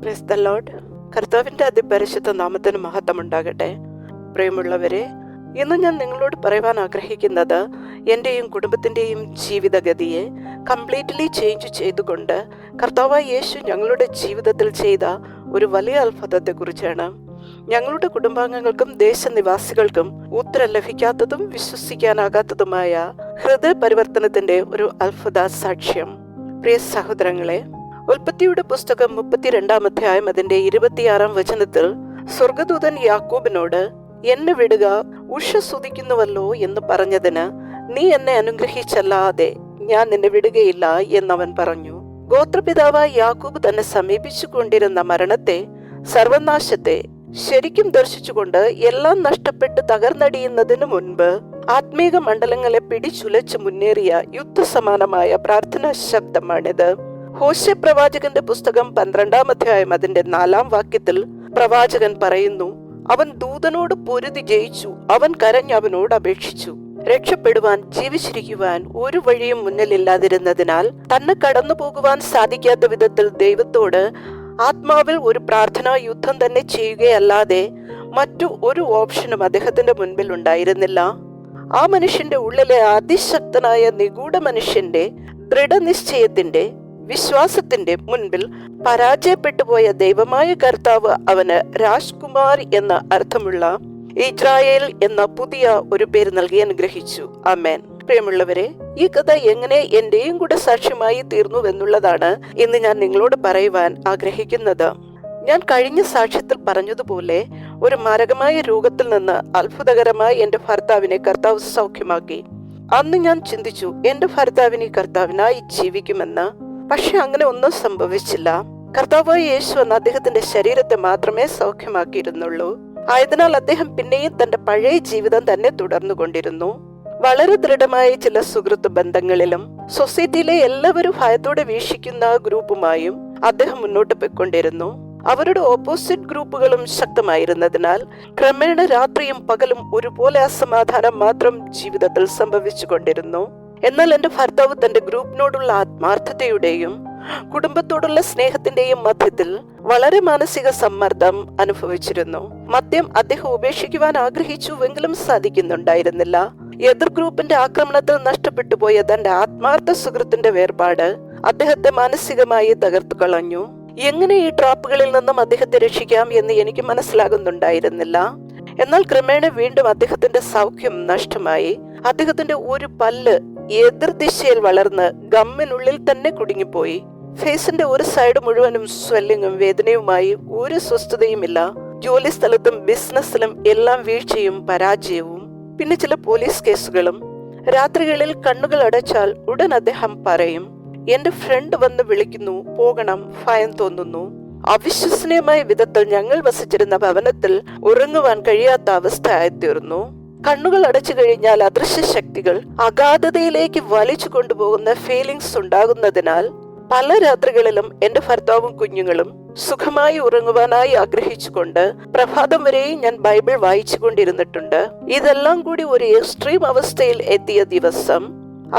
Praise the Lord. കർത്താവിന്റെ അതിപരിശുദ്ധ നാമത്തിന് മഹത്വമുണ്ടാകട്ടെ. പ്രിയമുള്ളവരെ, ഇന്ന് ഞാൻ നിങ്ങളോട് പറയുവാൻ ആഗ്രഹിക്കുന്നത് എൻ്റെയും കുടുംബത്തിൻ്റെയും ജീവിതഗതിയെ കംപ്ലീറ്റ്ലി ചേഞ്ച് ചെയ്തുകൊണ്ട് കർത്താവായ യേശു ഞങ്ങളുടെ ജീവിതത്തിൽ ചെയ്ത ഒരു വലിയ അത്ഭുതത്തെക്കുറിച്ചാണ്. ഞങ്ങളുടെ കുടുംബാംഗങ്ങൾക്കും ദേശനിവാസികൾക്കും ഉത്തരം ലഭിക്കാത്തതും വിശ്വസിക്കാനാകാത്തതുമായ ഹൃദയ പരിവർത്തനത്തിന്റെ ഒരു അത്ഭുത സാക്ഷ്യം. പ്രിയ സഹോദരങ്ങളെ, ഉൽപ്പത്തിയുടെ പുസ്തകം 32-ാം അധ്യായം അതിന്റെ 26-ാം വചനത്തിൽ സ്വർഗദൂതൻ യാക്കോബിനോട്, എന്നെ വിടുക, ഉഷസ്സുദിക്കുന്നുവല്ലോ എന്ന് പറഞ്ഞതിന് നീ എന്നെ അനുഗ്രഹിച്ചല്ലാതെ ഞാൻ നിന്നെ വിടുകയില്ല എന്നവൻ പറഞ്ഞു. ഗോത്രപിതാവായ യാക്കോബ് തന്നെ സമീപിച്ചു കൊണ്ടിരുന്ന മരണത്തെ, സർവനാശത്തെ ശരിക്കും ദർശിച്ചുകൊണ്ട് എല്ലാം നഷ്ടപ്പെട്ട് തകർന്നടിയുന്നതിനു മുൻപ് ആത്മീക മണ്ഡലങ്ങളെ പിടിച്ചുലച്ച് മുന്നേറിയ യുദ്ധസമാനമായ പ്രാർത്ഥനാ ശബ്ദമാണിത്. ഹോശേ പ്രവാചകന്റെ പുസ്തകം 12-ാം അധ്യായം അതിന്റെ 4-ാം വാക്യത്തിൽ പ്രവാചകൻ പറയുന്നു, അവൻ ദൂതനോട് പൊരുതി ജയിച്ചു, അവൻ കരഞ്ഞ് അവനോട് അപേക്ഷിച്ചു. രക്ഷപ്പെടുവാൻ, ജീവിച്ചിരിക്കുവാൻ ഒരു വഴിയും മുന്നിലില്ലാതിരുന്നതിനാൽ തന്നെ കടന്നു പോകുവാൻ സാധിക്കാത്ത വിധത്തിൽ ദൈവത്തോട് ആത്മാവിൽ ഒരു പ്രാർത്ഥനാ യുദ്ധം തന്നെ ചെയ്യുകയല്ലാതെ മറ്റു ഒരു ഓപ്ഷനും അദ്ദേഹത്തിന്റെ മുൻപിൽ ഉണ്ടായിരുന്നില്ല. ആ മനുഷ്യന്റെ ഉള്ളിലെ അതിശക്തനായ നിഗൂഢ മനുഷ്യന്റെ ദൃഢനിശ്ചയത്തിന്റെ, വിശ്വാസത്തിന്റെ മുൻപിൽ പരാജയപ്പെട്ടു പോയ ദൈവമായ കർത്താവ് അവന് രാജ്കുമാർ എന്ന അർത്ഥമുള്ള ഇസ്രായേൽ എന്ന പുതിയ ഒരു പേര് നൽകി അനുഗ്രഹിച്ചു. ആമേൻ. പ്രിയമുള്ളവരെ, ഈ കഥ എങ്ങനെ എന്റെയും കൂടെ സാക്ഷ്യമായി തീർന്നുവെന്നുള്ളതാണ് ഇന്ന് ഞാൻ നിങ്ങളോട് പറയുവാൻ ആഗ്രഹിക്കുന്നത്. ഞാൻ കഴിഞ്ഞ സാക്ഷ്യത്തിൽ പറഞ്ഞതുപോലെ ഒരു മാരകമായ രോഗത്തിൽ നിന്ന് അത്ഭുതകരമായി എന്റെ ഭർത്താവിനെ കർത്താവ് സൗഖ്യമാക്കി. അന്ന് ഞാൻ ചിന്തിച്ചു, എന്റെ ഭർത്താവിന് കർത്താവിനായി ജീവിക്കുമെന്ന്. പക്ഷെ അങ്ങനെ ഒന്നും സംഭവിച്ചില്ല. കർത്താവായ യേശു എന്ന അദ്ദേഹത്തിന്റെ ശരീരത്തെ മാത്രമേ സൗഖ്യമാക്കിയിരുന്നുള്ളൂ. ആയതിനാൽ അദ്ദേഹം പിന്നെയും തന്റെ പഴയ ജീവിതം തന്നെ തുടർന്നുകൊണ്ടിരുന്നു. വളരെ ദൃഢമായ ചില സുഹൃത്ത് ബന്ധങ്ങളിലും സൊസൈറ്റിയിലെ എല്ലാവരും ഭയത്തോടെ വീക്ഷിക്കുന്ന ഗ്രൂപ്പുമായും അദ്ദേഹം മുന്നോട്ട് പോയിക്കൊണ്ടിരുന്നു. അവരുടെ ഓപ്പോസിറ്റ് ഗ്രൂപ്പുകളും ശക്തമായിരുന്നതിനാൽ ക്രമേണ രാത്രിയും പകലും ഒരുപോലെ അസമാധാനം മാത്രം ജീവിതത്തിൽ സംഭവിച്ചു കൊണ്ടിരുന്നു. എന്നാൽ എന്റെ ഭർത്താവ് തന്റെ ഗ്രൂപ്പിനോടുള്ള ആത്മാർത്ഥതയുടെയും കുടുംബത്തോടുള്ള സ്നേഹത്തിന്റെയും മധ്യത്തിൽ വളരെ മാനസിക സമ്മർദ്ദം അനുഭവിച്ചിരുന്നു. മദ്യം അദ്ദേഹം ഉപേക്ഷിക്കുവാൻ ആഗ്രഹിച്ചുവെങ്കിലും സാധിക്കുന്നുണ്ടായിരുന്നില്ല. എതിർ ഗ്രൂപ്പിന്റെ ആക്രമണത്തിൽ നഷ്ടപ്പെട്ടു പോയ തന്റെ ആത്മാർത്ഥ സുഹൃത്തിന്റെ വേർപാട് അദ്ദേഹത്തെ മാനസികമായി തകർത്തു കളഞ്ഞു. എങ്ങനെ ഈ ട്രാപ്പുകളിൽ നിന്നും അദ്ദേഹത്തെ രക്ഷിക്കാം എന്ന് എനിക്ക് മനസ്സിലാകുന്നുണ്ടായിരുന്നില്ല. എന്നാൽ ക്രമേണ വീണ്ടും അദ്ദേഹത്തിന്റെ സൗഖ്യം നഷ്ടമായി. അദ്ദേഹത്തിന്റെ ഒരു പല്ല് എതിർദിശയിൽ വളർന്ന് ഗമ്മിനുള്ളിൽ തന്നെ കുടുങ്ങിപ്പോയി. ഫേസിന്റെ ഒരു സൈഡ് മുഴുവനും സ്വെല്ലിങ്ങും വേദനയുമായി ഒരു സ്വസ്ഥതയുമില്ല. ജോലി സ്ഥലത്തും ബിസിനസ്സിലും എല്ലാം വീഴ്ചയും പരാജയവും, പിന്നെ ചില പോലീസ് കേസുകളും. രാത്രികളിൽ കണ്ണുകൾ അടച്ചാൽ ഉടൻ അദ്ദേഹം പറയും, എന്റെ ഫ്രണ്ട് വന്ന് വിളിക്കുന്നു, പോകണം, ഭയം തോന്നുന്നു. അവിശ്വസനീയമായ വിധത്തിൽ ഞങ്ങൾ വസിച്ചിരുന്ന ഭവനത്തിൽ ഉറങ്ങുവാൻ കഴിയാത്ത അവസ്ഥ ആയിത്തീർന്നു. കണ്ണുകൾ അടച്ചു കഴിഞ്ഞാൽ അദൃശ്യ ശക്തികൾ അഗാധതയിലേക്ക് വലിച്ചു കൊണ്ടുപോകുന്ന ഫീലിംഗ്സ് ഉണ്ടാകുന്നതിനാൽ പല രാത്രികളിലും എന്റെ ഭർത്താവും കുഞ്ഞുങ്ങളും സുഖമായി ഉറങ്ങുവാനായി ആഗ്രഹിച്ചുകൊണ്ട് പ്രഭാതം വരെയും ഞാൻ ബൈബിൾ വായിച്ചു കൊണ്ടിരുന്നിട്ടുണ്ട്. ഇതെല്ലാം കൂടി ഒരു എക്സ്ട്രീം അവസ്ഥയിൽ എത്തിയ ദിവസം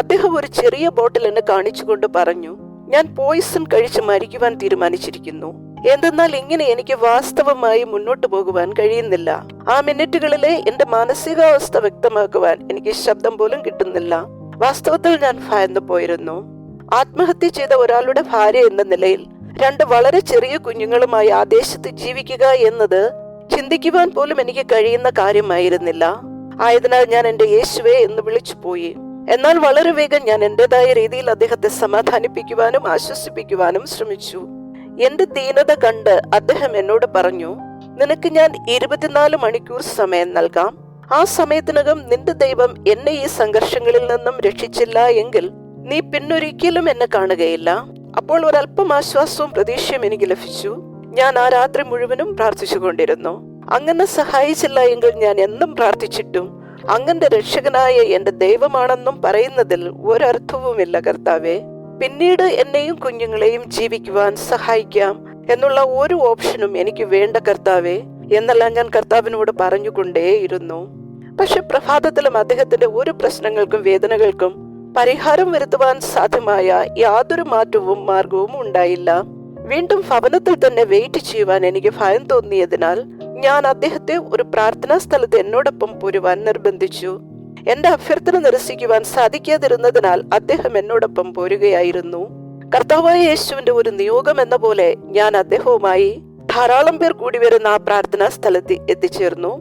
അദ്ദേഹം ഒരു ചെറിയ ബോട്ടിൽ എന്നെ കാണിച്ചുകൊണ്ട് പറഞ്ഞു, ഞാൻ പോയിസൺ കഴിച്ച് മരിക്കുവാൻ തീരുമാനിച്ചിരിക്കുന്നു. എന്തെന്നാൽ ഇങ്ങനെ എനിക്ക് വാസ്തവമായി മുന്നോട്ട് പോകുവാൻ കഴിയുന്നില്ല. ആ മിനിറ്റുകളിലെ എന്റെ മാനസികാവസ്ഥ വ്യക്തമാക്കുവാൻ എനിക്ക് ശബ്ദം പോലും കിട്ടുന്നില്ല. വാസ്തവത്തിൽ ഞാൻ ഭയന്നു പോയിരുന്നു. ആത്മഹത്യ ചെയ്ത ഒരാളുടെ ഭാര്യ എന്ന നിലയിൽ 2 വളരെ ചെറിയ കുഞ്ഞുങ്ങളുമായി ആ ദേശത്ത് ജീവിക്കുക എന്നത് ചിന്തിക്കുവാൻ പോലും എനിക്ക് കഴിയുന്ന കാര്യമായിരുന്നില്ല. ആയതിനാൽ ഞാൻ എന്റെ യേശുവേ എന്ന് വിളിച്ചു പോയി. എന്നാൽ വളരെ വേഗം ഞാൻ എന്റേതായ രീതിയിൽ അദ്ദേഹത്തെ സമാധാനിപ്പിക്കുവാനും ആശ്വസിപ്പിക്കുവാനും ശ്രമിച്ചു. എന്റെ ദീനത കണ്ട് അദ്ദേഹം എന്നോട് പറഞ്ഞു, നിനക്ക് ഞാൻ 24 മണിക്കൂർ സമയം നൽകാം. ആ സമയത്തിനകം നിന്റെ ദൈവം എന്നെ ഈ സംഘർഷങ്ങളിൽ നിന്നും രക്ഷിച്ചില്ല എങ്കിൽ നീ പിന്നൊരിക്കലും എന്നെ കാണുകയില്ല. അപ്പോൾ ഒരല്പം ആശ്വാസവും പ്രതീക്ഷയും എനിക്ക് ലഭിച്ചു. ഞാൻ ആ രാത്രി മുഴുവനും പ്രാർത്ഥിച്ചുകൊണ്ടിരുന്നു. അങ്ങനെ സഹായിച്ചില്ല എങ്കിൽ ഞാൻ എന്നും പ്രാർത്ഥിച്ചിട്ടും അങ്ങന്റെ രക്ഷകനായ എന്റെ ദൈവമാണെന്നും പറയുന്നതിൽ ഒരർത്ഥവുമില്ല കർത്താവേ. പിന്നീട് എന്നെയും കുഞ്ഞുങ്ങളെയും ജീവിക്കുവാൻ സഹായിക്കാം എന്നുള്ള ഒരു ഓപ്ഷനും എനിക്ക് വേണ്ട കർത്താവേ എന്നെല്ലാം ഞാൻ കർത്താവിനോട് പറഞ്ഞുകൊണ്ടേയിരുന്നു. പക്ഷെ പ്രഭാതത്തിലും അദ്ദേഹത്തിന്റെ ഒരു പ്രശ്നങ്ങൾക്കും വേദനകൾക്കും പരിഹാരം വരുത്തുവാൻ സാധ്യമായ യാതൊരു മാറ്റവും മാർഗവും ഉണ്ടായില്ല. വീണ്ടും ഭവനത്തിൽ തന്നെ വെയിറ്റ് ചെയ്യുവാൻ എനിക്ക് ഭയം തോന്നിയതിനാൽ ഞാൻ അദ്ദേഹത്തെ ഒരു പ്രാർത്ഥനാ സ്ഥലത്ത് എന്നോടൊപ്പം പോരുവാൻ നിർബന്ധിച്ചു. എന്റെ അഭ്യർത്ഥന നിരസിക്കുവാൻ സാധിക്കാതിരുന്നതിനാൽ അദ്ദേഹം എന്നോടൊപ്പം പോരുകയായിരുന്നു. കർത്താവായ യേശുവിന്റെ ഒരു നിയോഗം എന്ന പോലെ ഞാൻ അദ്ദേഹവുമായി ധാരാളം പേർ കൂടി വരുന്ന ആ പ്രാർത്ഥനാ സ്ഥലത്ത് എത്തിച്ചേർന്നു.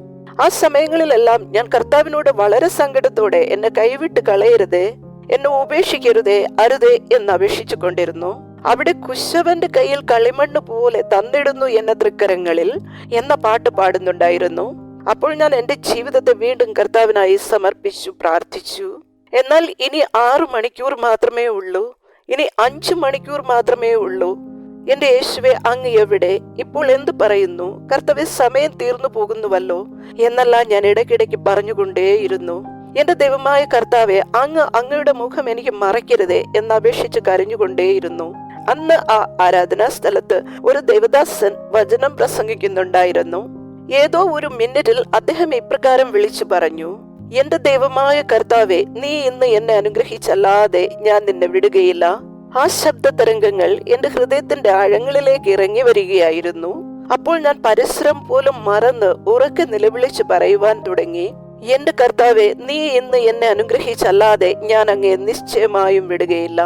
ആ സമയങ്ങളിലെല്ലാം ഞാൻ കർത്താവിനോട് വളരെ സങ്കടത്തോടെ എന്നെ കൈവിട്ട് കളയരുതേ, എന്നെ ഉപേക്ഷിക്കരുതേ, അരുതേ എന്ന് അപേക്ഷിച്ചു കൊണ്ടിരുന്നു. അവിടെ കുശവന്റെ കയ്യിൽ കളിമണ്ണ് പോലെ തന്നിടുന്നു എന്ന തൃക്കരങ്ങളിൽ എന്ന പാട്ട് പാടുന്നുണ്ടായിരുന്നു. അപ്പോൾ ഞാൻ എന്റെ ജീവിതത്തെ വീണ്ടും കർത്താവിനായി സമർപ്പിച്ചു, പ്രാർത്ഥിച്ചു. എന്നാൽ ഇനി 6 മണിക്കൂർ മാത്രമേ ഉള്ളൂ, ഇനി 5 മണിക്കൂർ മാത്രമേ ഉള്ളൂ. എന്റെ യേശുവേ, അങ്ങ് എവിടെ? ഇപ്പോൾ എന്ത് പറയുന്നു? കർത്താവേ, സമയം തീർന്നു പോകുന്നുവല്ലോ എന്നെല്ലാം ഞാൻ ഇടയ്ക്കിടയ്ക്ക് പറഞ്ഞുകൊണ്ടേയിരുന്നു. എന്റെ ദൈവമായ കർത്താവെ, അങ്ങയുടെ മുഖം എനിക്ക് മറയ്ക്കരുതേ എന്ന് അപേക്ഷിച്ച് കരഞ്ഞുകൊണ്ടേയിരുന്നു. അന്ന് ആ ആരാധനാ സ്ഥലത്ത് ഒരു ദേവദാസൻ വചനം പ്രസംഗിക്കുന്നുണ്ടായിരുന്നു. ഏതോ ഒരു മിനിറ്റിൽ അദ്ദേഹം ഇപ്രകാരം വിളിച്ചു പറഞ്ഞു, എന്റെ ദൈവമായ കർത്താവെ, നീ ഇന്ന് എന്നെ അനുഗ്രഹിച്ചല്ലാതെ ഞാൻ നിന്നെ വിടുകയില്ല. ആ ശബ്ദ തരംഗങ്ങൾ എന്റെ ഹൃദയത്തിന്റെ ആഴങ്ങളിലേക്ക് ഇറങ്ങി വരികയായിരുന്നു. അപ്പോൾ ഞാൻ പരിസരം പോലും മറന്ന് ഉറക്കെ നിലവിളിച്ച് പറയുവാൻ തുടങ്ങി, എന്റെ കർത്താവെ, നീ ഇന്ന് എന്നെ അനുഗ്രഹിച്ചല്ലാതെ ഞാൻ അങ്ങയെ നിശ്ചയമായും വിടുകയില്ല.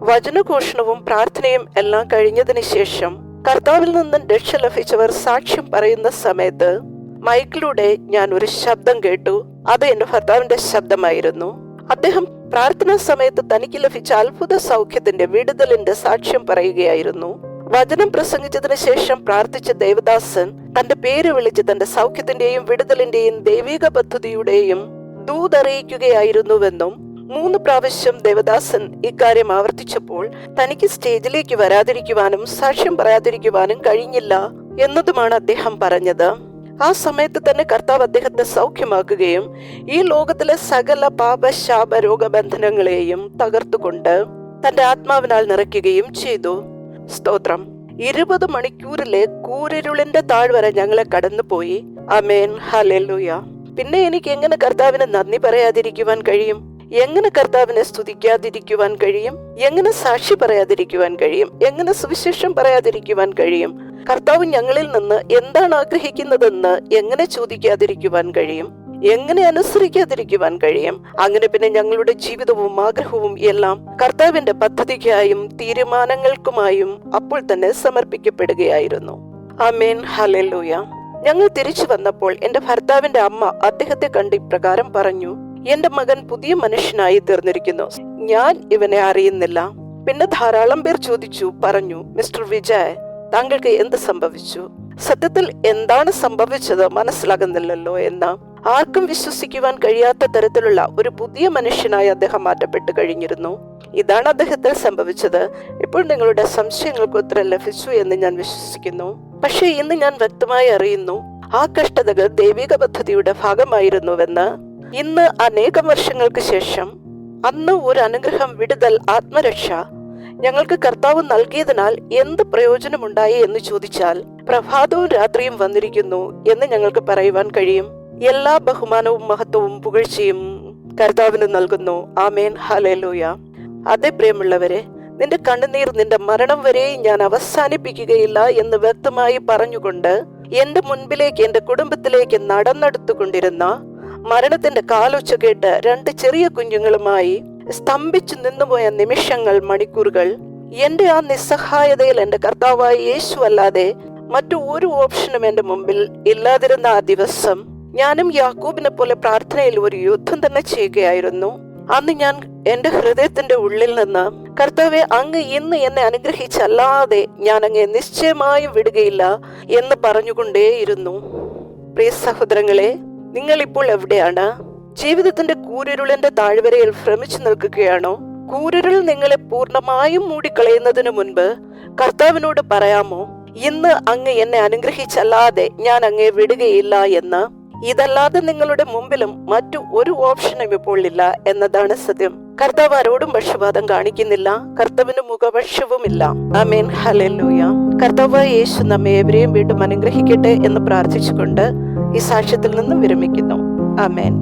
വചനഘോഷണവും പ്രാർത്ഥനയും എല്ലാം കഴിഞ്ഞതിന് ശേഷം കർത്താവിൽ നിന്നും രക്ഷ ലഭിച്ചവർ സാക്ഷ്യം പറയുന്ന സമയത്ത് മൈക്കിലൂടെ ഞാൻ ഒരു ശബ്ദം കേട്ടു. അത് എന്റെ ഭർത്താവിന്റെ ശബ്ദമായിരുന്നു. അദ്ദേഹം പ്രാർത്ഥനാ സമയത്ത് തനിക്ക് ലഭിച്ച അത്ഭുത സൗഖ്യത്തിന്റെ വിടുതലിന്റെ സാക്ഷ്യം പറയുകയായിരുന്നു. വചനം പ്രസംഗിച്ചതിന് ശേഷം പ്രാർത്ഥിച്ച ദേവദാസൻ തന്റെ പേര് വിളിച്ച് തന്റെ സൗഖ്യത്തിന്റെയും വിടുതലിന്റെയും ദൈവിക പദ്ധതിയുടെയും ദൂതറിയിക്കുകയായിരുന്നുവെന്നും 3 പ്രാവശ്യം ദേവദാസൻ ഇക്കാര്യം ആവർത്തിച്ചപ്പോൾ തനിക്ക് സ്റ്റേജിലേക്ക് വരാതിരിക്കുവാനും സാക്ഷ്യം പറയാതിരിക്കുവാനും കഴിഞ്ഞില്ല എന്നതുമാണ് അദ്ദേഹം പറഞ്ഞത്. ആ സമയത്ത് തന്നെ കർത്താവ് അദ്ദേഹത്തെ സൗഖ്യമാക്കുകയും ഈ ലോകത്തിലെ സകല പാപശാപ രോഗബന്ധനങ്ങളെയും തകർത്തുകൊണ്ട് തന്റെ ആത്മാവിനാൽ നിറയ്ക്കുകയും ചെയ്തു. സ്തോത്രം. 20 മണിക്കൂറിലെ കൂരിരുളിന്റെ താഴ്വര ഞങ്ങളെ കടന്നുപോയി. ആമേൻ, ഹല്ലേലൂയ. പിന്നെ എനിക്ക് എങ്ങനെ കർത്താവിന് നന്ദി പറയാതിരിക്കുവാൻ കഴിയും? എങ്ങനെ കർത്താവിനെ സ്തുതിക്കാതിരിക്കുവാൻ കഴിയും? എങ്ങനെ സാക്ഷി പറയാതിരിക്കുവാൻ കഴിയും? എങ്ങനെ സുവിശേഷം പറയാതിരിക്കുവാൻ കഴിയും? കർത്താവ് ഞങ്ങളിൽ നിന്ന് എന്താണ് ആഗ്രഹിക്കുന്നതെന്ന് എങ്ങനെ ചോദിക്കാതിരിക്കുവാൻ കഴിയും? എങ്ങനെ അനുസരിക്കാതിരിക്കുവാൻ കഴിയും? അങ്ങനെ പിന്നെ ഞങ്ങളുടെ ജീവിതവും ആഗ്രഹവും എല്ലാം കർത്താവിന്റെ പദ്ധതിക്കായും തീരുമാനങ്ങൾക്കുമായും അപ്പോൾ തന്നെ സമർപ്പിക്കപ്പെടുകയായിരുന്നു. ആമേൻ, ഹല്ലേലൂയ. ഞങ്ങൾ തിരിച്ചു വന്നപ്പോൾ എന്റെ ഭർത്താവിന്റെ അമ്മ അദ്ദേഹത്തെ കണ്ട് ഇപ്രകാരം പറഞ്ഞു, എന്റെ മകൻ പുതിയ മനുഷ്യനായി തീർന്നിരിക്കുന്നു, ഞാൻ ഇവനെ അറിയുന്നില്ല. പിന്നെ ധാരാളം പേർ ചോദിച്ചു, പറഞ്ഞു, മിസ്റ്റർ വിജയ്, താങ്കൾക്ക് എന്ത് സംഭവിച്ചു? സത്യത്തിൽ എന്താണ് സംഭവിച്ചത് മനസ്സിലാകുന്നില്ലല്ലോ എന്ന്. ആർക്കും വിശ്വസിക്കുവാൻ കഴിയാത്ത തരത്തിലുള്ള ഒരു പുതിയ മനുഷ്യനായി അദ്ദേഹം മാറ്റപ്പെട്ടു കഴിഞ്ഞിരുന്നു. ഇതാണ് അദ്ദേഹത്തിൽ സംഭവിച്ചത്. ഇപ്പോൾ നിങ്ങളുടെ സംശയങ്ങൾക്ക് ഉത്തരം ലഭിച്ചു എന്ന് ഞാൻ വിശ്വസിക്കുന്നു. പക്ഷേ ഇന്ന് ഞാൻ വ്യക്തമായി അറിയുന്നു, ആ കഷ്ടതകൾ ദൈവിക പദ്ധതിയുടെ ഭാഗമായിരുന്നുവെന്ന്. ഇന്ന് അനേകം വർഷങ്ങൾക്ക് ശേഷം അന്ന് ഒരു അനുഗ്രഹം, വിടുതൽ, ആത്മരക്ഷ ഞങ്ങൾക്ക് കർത്താവ് നൽകിയതിനാൽ എന്ത് പ്രയോജനമുണ്ടായി എന്ന് ചോദിച്ചാൽ പ്രഭാതവും രാത്രിയും വന്നിരിക്കുന്നു എന്ന് ഞങ്ങൾക്ക് പറയുവാൻ കഴിയും. എല്ലാ ബഹുമാനവും മഹത്വവും പുകഴ്ചയും കർത്താവിന് നൽകുന്നു. ആമേൻ, ഹല്ലേലൂയ. അതേ പ്രിയമുള്ളവരെ, നിന്റെ കണ്ണുനീർ നിന്റെ മരണം വരെയും ഞാൻ അവസാനിപ്പിക്കുകയില്ല എന്ന് വ്യക്തമായി പറഞ്ഞുകൊണ്ട് എന്റെ മുൻപിലേക്ക്, എന്റെ കുടുംബത്തിലേക്ക് നടന്നെടുത്തുകൊണ്ടിരുന്ന മരണത്തിന്റെ കാലൊച്ച കേട്ട് 2 ചെറിയ കുഞ്ഞുങ്ങളുമായി സ്തംഭിച്ചു നിന്നുപോയ നിമിഷങ്ങൾ, മണിക്കൂറുകൾ, എന്റെ ആ നിസ്സഹായതയിൽ എന്റെ കർത്താവായ യേശു അല്ലാതെ മറ്റു ഒരു ഓപ്ഷനും എന്റെ മുമ്പിൽ ഇല്ലാതിരുന്ന ആ ദിവസം ഞാനും യാക്കോബിനെ പോലെ പ്രാർത്ഥനയിൽ ഒരു യുദ്ധം തന്നെ ചെയ്യുകയായിരുന്നു. അന്ന് ഞാൻ എന്റെ ഹൃദയത്തിന്റെ ഉള്ളിൽ നിന്ന്, കർത്താവെ, അങ്ങ് ഇന്ന് എന്നെ അനുഗ്രഹിച്ചല്ലാതെ ഞാൻ അങ്ങയെ നിശ്ചയമായും വിടുകയില്ല എന്ന് പറഞ്ഞുകൊണ്ടേയിരുന്നു. പ്രിയ സഹോദരങ്ങളെ, നിങ്ങൾ ഇപ്പോൾ എവിടെയാണ്? ജീവിതത്തിന്റെ കൂരിരുളിന്റെ താഴ്വരയിൽ ഭ്രമിച്ചു നിൽക്കുകയാണോ? കൂരിരുൾ നിങ്ങളെ പൂർണ്ണമായും മൂടിക്കളയുന്നതിന് മുൻപ് കർത്താവിനോട് പറയാമോ, ഇന്ന് അങ്ങ് എന്നെ അനുഗ്രഹിച്ചല്ലാതെ ഞാൻ അങ്ങയെ വിടുകയില്ല എന്ന്? ഇതല്ലാതെ നിങ്ങളുടെ മുമ്പിലും മറ്റു ഒരു ഓപ്ഷനും ഇപ്പോൾ ഇല്ല എന്നതാണ് സത്യം. കർത്താവ് ആരോടും പക്ഷപാതം കാണിക്കുന്നില്ല, കർത്താവിന് മുഖപക്ഷവുമില്ല. ആമേൻ, ഹല്ലേലൂയ. കർത്താവ് യേശു നമ്മെ ഏവരെയും വീണ്ടും അനുഗ്രഹിക്കട്ടെ എന്ന് പ്രാർത്ഥിച്ചുകൊണ്ട് ഈ സാക്ഷ്യത്തിൽ നിന്നും വിരമിക്കുന്നു. ആമേൻ.